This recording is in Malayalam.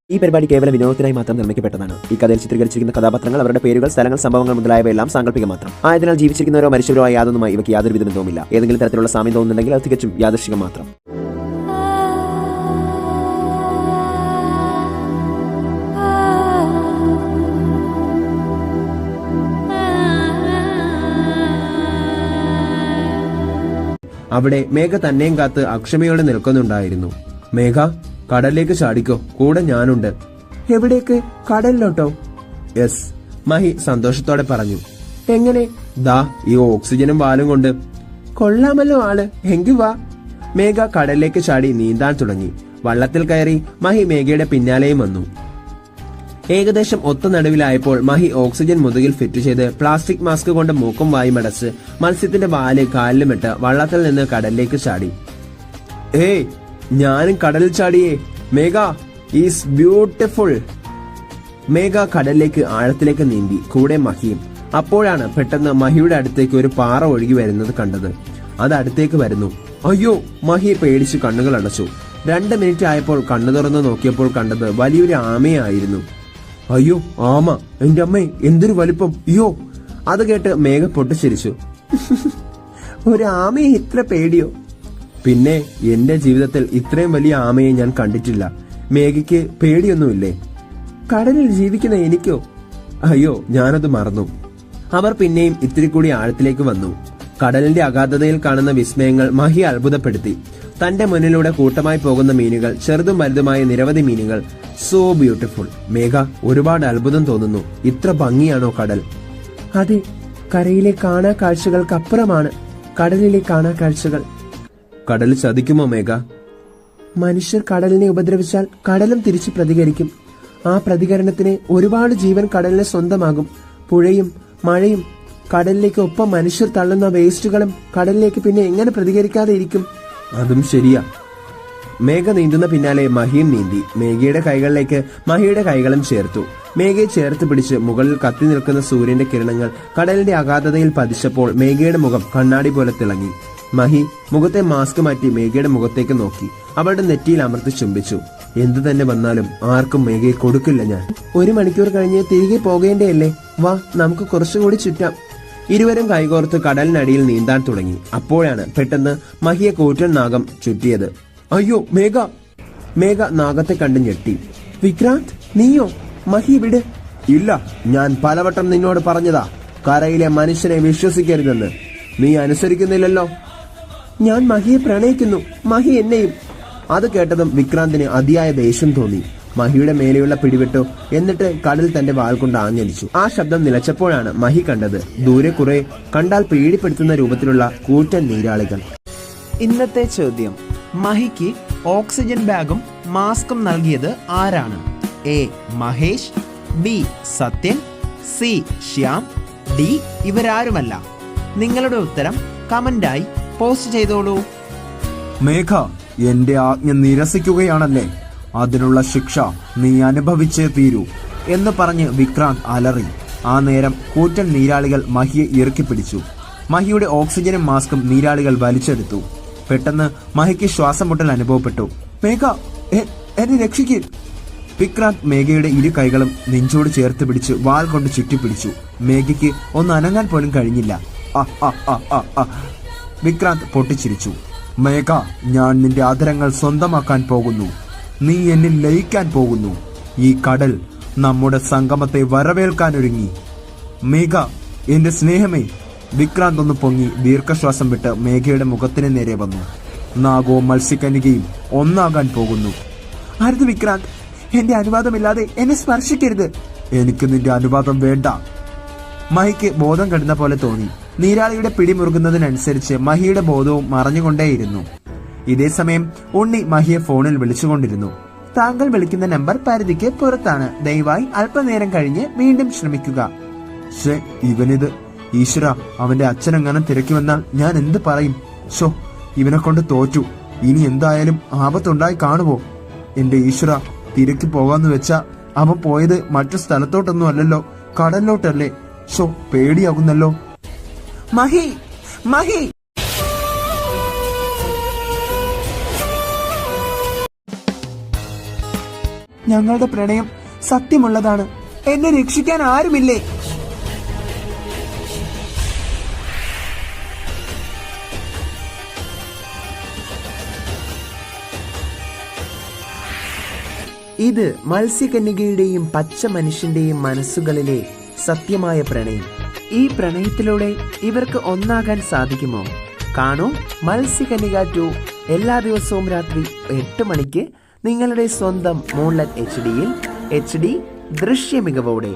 ഈ പരിപാടി കേവല വിനോദത്തിനായി മാത്രം നിർമ്മിക്കപ്പെട്ടതാണ്. ഈ കഥയിൽ ചിത്രീകരിച്ചിരിക്കുന്ന കഥാപാത്രങ്ങൾ, അവരുടെ പേരുകൾ, സ്ഥലങ്ങൾ, സംഭവങ്ങൾ മുതലായവയെല്ലാം സാങ്കല്പിക മാത്രം. ആയതിനാൽ ജീവിച്ചിരിക്കുന്നവരോ മരിച്ചവരോ ആയ യാതൊന്നുമായി ഇവയ്ക്ക് യാതൊരു വിധ ബന്ധവുമില്ല. ഏതെങ്കിലും തരത്തിലുള്ള സാമ്യം തോന്നുന്നുണ്ടെങ്കിൽ അത് തികച്ചും യാദൃശ്ചികം മാത്രം. അവിടെ മേഘ തന്നെയും കാത്ത് അക്ഷമയോടെ നിൽക്കുന്നുണ്ടായിരുന്നു. മേഘ, കടലിലേക്ക് ചാടിക്കോ, കൂടെ ഞാനുണ്ട്. എവിടേക്ക്? കടലിലോട്ടോ? യെസ്, മഹി സന്തോഷത്തോടെ പറഞ്ഞു. എങ്ങനെ? ദാ ഈ ഓക്സിജനും വാലും കൊണ്ട്. കൊള്ളാമല്ലോ ആള്, എങ്കി വാ. മേഘ കടലിലേക്ക് ചാടി നീന്താൻ തുടങ്ങി. വള്ളത്തിൽ കയറി മഹി മേഘയുടെ പിന്നാലെയും വന്നു. ഏകദേശം ഒത്ത നടുവിലായപ്പോൾ മഹി ഓക്സിജൻ മുതുകിൽ ഫിറ്റ് ചെയ്ത് പ്ലാസ്റ്റിക് മാസ്ക് കൊണ്ട് മൂക്കും വായും അടച്ച് മത്സ്യത്തിന്റെ വാല് കാലിലുമിട്ട് വള്ളത്തിൽ നിന്ന് കടലിലേക്ക് ചാടി. ഏയ്, ഞാനും കടലിൽ ചാടിയേ. മേഘ ഈസ് ബ്യൂട്ടിഫുൾ. മേഘ കടലിലേക്ക് ആഴത്തിലേക്ക് നീന്തി, കൂടെ മഹിയും. അപ്പോഴാണ് പെട്ടെന്ന് മഹിയുടെ അടുത്തേക്ക് ഒരു പാറ ഒഴുകി വരുന്നത് കണ്ടത്. അത് അടുത്തേക്ക് വരുന്നു. അയ്യോ! മഹി പേടിച്ച് കണ്ണുകൾ അടച്ചു. 2 മിനിറ്റ് ആയപ്പോൾ കണ്ണു തുറന്ന് നോക്കിയപ്പോൾ കണ്ടത് വലിയൊരു ആമയായിരുന്നു. അയ്യോ, ആമ! എന്റെ അമ്മേ, എന്തൊരു വലിപ്പം! അയ്യോ! അത് കേട്ട് മേഘ പൊട്ടിച്ചിരിച്ചു. ഒരു ആമയെ ഇത്ര പേടിയോ? പിന്നെ എന്റെ ജീവിതത്തിൽ ഇത്രയും വലിയ ആമയെ ഞാൻ കണ്ടിട്ടില്ല. മേഘയ്ക്ക് പേടിയൊന്നുമില്ലേ? കടലിൽ ജീവിക്കുന്ന എനിക്കോ? അയ്യോ, ഞാനത് മറന്നു. അവർ പിന്നെയും ഇത്തിരി കൂടി ആഴത്തിലേക്ക് വന്നു. കടലിന്റെ അഗാധതയിൽ കാണുന്ന വിസ്മയങ്ങൾ മഹി അത്ഭുതപ്പെടുത്തി. തന്റെ മുന്നിലൂടെ കൂട്ടമായി പോകുന്ന മീനുകൾ, ചെറുതും വലുതുമായ നിരവധി മീനുകൾ. So beautiful. മേഘ, ഒരുപാട് അത്ഭുതം തോന്നുന്നു. ഇത്ര ഭംഗിയാണോ കടൽ? അതെ, കരയിലെ കാണാ കാഴ്ചകൾക്കപ്പുറമാണ് കടലിലെ കാണാ കാഴ്ചകൾ. കടൽ ചതിക്കുമോ മേഘ? മനുഷ്യർ കടലിനെ ഉപദ്രവിച്ചാൽ കടലും തിരിച്ചു പ്രതികരിക്കും. ആ പ്രതികരണത്തിന് ഒരുപാട് ജീവൻ കടലിനെ സ്വന്തമാകും. പുഴയും മഴയും കടലിലേക്ക് ഒപ്പം മനുഷ്യർ തള്ളുന്ന വേസ്റ്റുകളും കടലിലേക്ക് പിന്നെ എങ്ങനെ പ്രതികരിക്കാതെ ഇരിക്കും? അതും ശരിയാ. മേഘ നീന്തുന്ന പിന്നാലെ മഹിയും നീന്തി. മേഘയുടെ കൈകളിലേക്ക് മഹിയുടെ കൈകളും ചേർത്തു. മേഘയെ ചേർത്ത് പിടിച്ച് മുകളിൽ കത്തി നിൽക്കുന്ന സൂര്യന്റെ കിരണങ്ങൾ കടലിന്റെ അഗാധതയിൽ പതിച്ചപ്പോൾ മേഘയുടെ മുഖം കണ്ണാടി പോലെ തിളങ്ങി. മഹി മുഖത്തെ മാസ്ക് മാറ്റി മേഘയുടെ മുഖത്തേക്ക് നോക്കി. അവളുടെ നെറ്റിയിൽ അമർത്തി ചുംബിച്ചു. എന്തു തന്നെ വന്നാലും ആർക്കും മേഘയെ കൊടുക്കില്ല ഞാൻ. 1 മണിക്കൂർ കഴിഞ്ഞ് തിരികെ പോകേണ്ടതല്ലേ? വാ, നമുക്ക് കുറച്ചുകൂടി ചുറ്റാം. ഇരുവരും കൈകോർത്ത് കടലിനടിയിൽ നീന്താൻ തുടങ്ങി. അപ്പോഴാണ് പെട്ടെന്ന് മഹിയെ കൂറ്റൻ നാഗം ചുറ്റിയത്. അയ്യോ മേഘ! മേഘ നാഗത്തെ കണ്ട് ഞെട്ടി. വിക്രാന്ത്, നീയോ? മഹി വിട്. ഇല്ല, ഞാൻ പലവട്ടം നിന്നോട് പറഞ്ഞതാ, കരയിലെ മനുഷ്യനെ വിശ്വസിക്കരുതെന്ന്. നീ അനുസരിക്കുന്നില്ലല്ലോ. ഞാൻ മഹിയെ പ്രണയിക്കുന്നു, മഹി എന്നെയും. അത് കേട്ടതും വിക്രാന്തിന് അതിയായ ദേഷ്യം തോന്നി. മഹിയുടെ മേലെയുള്ള പിടിവിട്ടു. എന്നിട്ട് കടൽ തന്റെ വാൾ കൊണ്ട് ആഞ്ഞടിച്ചു. ആ ശബ്ദം നിലച്ചപ്പോഴാണ് മഹി കണ്ടത് ദൂരെ കുറെ കണ്ടാൽ പേടിപ്പെടുത്തുന്ന രൂപത്തിലുള്ള കൂറ്റൻ നീരാളികൾ. ഇന്നത്തെ ചോദ്യം: മഹിക്ക് ഓക്സിജൻ ബാഗും മാസ്കും നൽകിയത് ആരാണ്? A Mahesh, B Sathyan, C Shyam, D ഇവരാരുമല്ല. നിങ്ങളുടെ ഉത്തരം കമന്റായി പോസ്റ്റ് ചെയ്തോളൂ. മേഘ, എന്റെ ആജ്ഞ നിരസിക്കുകയാണല്ലേ? അതിനുള്ള ശിക്ഷ നീ അനുഭവിച്ചേ തീരൂ എന്ന് പറഞ്ഞ് വിക്രാന്ത് അലറി. ആ നേരം കൂറ്റൻ നീരാളികൾ മഹിയെ ഇറുക്കിപ്പിടിച്ചു. മഹിയുടെ ഓക്സിജനും മാസ്കും നീരാളികൾ വലിച്ചെടുത്തു. പെട്ടെന്ന് മഹിക്ക് ശ്വാസം മുട്ടൽ അനുഭവപ്പെട്ടു. മേഘ, എന്നെ രക്ഷിക്കൂ! വിക്രാന്ത് മേഘയുടെ 2 കൈകളും നെഞ്ചോട് ചേർത്ത് പിടിച്ച് വാൾ കൊണ്ട് ചുറ്റിപ്പിടിച്ചു. മേഘയ്ക്ക് ഒന്ന് അനങ്ങാൻ പോലും കഴിഞ്ഞില്ല. വിക്രാന്ത് പൊട്ടിച്ചിരിച്ചു. മേഘ, ഞാൻ നിന്റെ ആദരങ്ങൾ സ്വന്തമാക്കാൻ പോകുന്നു. നീ എന്നിൽ ലയിക്കാൻ പോകുന്നു. ഈ കടൽ നമ്മുടെ സംഗമത്തെ വരവേൽക്കാനൊരുങ്ങി. മേഘ, എന്റെ സ്നേഹമേ! വിക്രാന്ത് ഒന്ന് പൊങ്ങി ദീർഘശ്വാസം വിട്ട് മേഘയുടെ മുഖത്തിന് നേരെ വന്നു. നാഗവും മത്സ്യകന്യകയും ഒന്നാകാൻ പോകുന്നു. അരുത് വിക്രാന്ത്, എന്റെ അനുവാദമില്ലാതെ എന്നെ സ്പർശിക്കരുത്. എനിക്ക് നിന്റെ അനുവാദം വേണ്ട. മഹിക്ക് ബോധം കെടുന്ന പോലെ തോന്നി. നീരാളിയുടെ പിടിമുറുകുന്നതിനനുസരിച്ച് മഹിയുടെ ബോധവും മറഞ്ഞുകൊണ്ടേയിരുന്നു. ഇതേസമയം ഉണ്ണി മഹിയെ ഫോണിൽ വിളിച്ചുകൊണ്ടിരുന്നു. താങ്കൾ വിളിക്കുന്ന നമ്പർ പരിധിക്ക് പുറത്താണ്. ദയവായി അല്പനേരം കഴിഞ്ഞ് വീണ്ടും ശ്രമിക്കുക. ഇവനിത് ഈശ്വര, അവന്റെ അച്ഛനെങ്ങനെ തിരക്കി വന്നാൽ ഞാൻ എന്ത് പറയും? ഇവനെ കൊണ്ട് തോറ്റു. ഇനി എന്തായാലും ആപത്തുണ്ടായി കാണുമോ? എന്റെ ഈശ്വര, തിരക്കി പോകാന്ന് വെച്ചാ അവൻ പോയത് മറ്റു സ്ഥലത്തോട്ടൊന്നും അല്ലല്ലോ, കടലിലോട്ടല്ലേ? പേടിയാകുന്നല്ലോ. മഹി, മഹി! ഞങ്ങളുടെ പ്രണയം സത്യമുള്ളതാണ്. എന്നെ രക്ഷിക്കാൻ ആരുമില്ലേ? ഇത് മത്സ്യകന്യകയുടെയും പച്ച മനുഷ്യന്റെയും മനസ്സുകളിലെ സത്യമായ പ്രണയം. ഈ പ്രണയത്തിലൂടെ ഇവർക്ക് ഒന്നാകാൻ സാധിക്കുമോ? കാണൂ മത്സ്യകന്യക 2 എല്ലാ ദിവസവും രാത്രി 8 മണിക്ക് നിങ്ങളുടെ സ്വന്തം മൂൺലൈറ്റ് HD-യിൽ HD ദൃശ്യ മികവോടെ.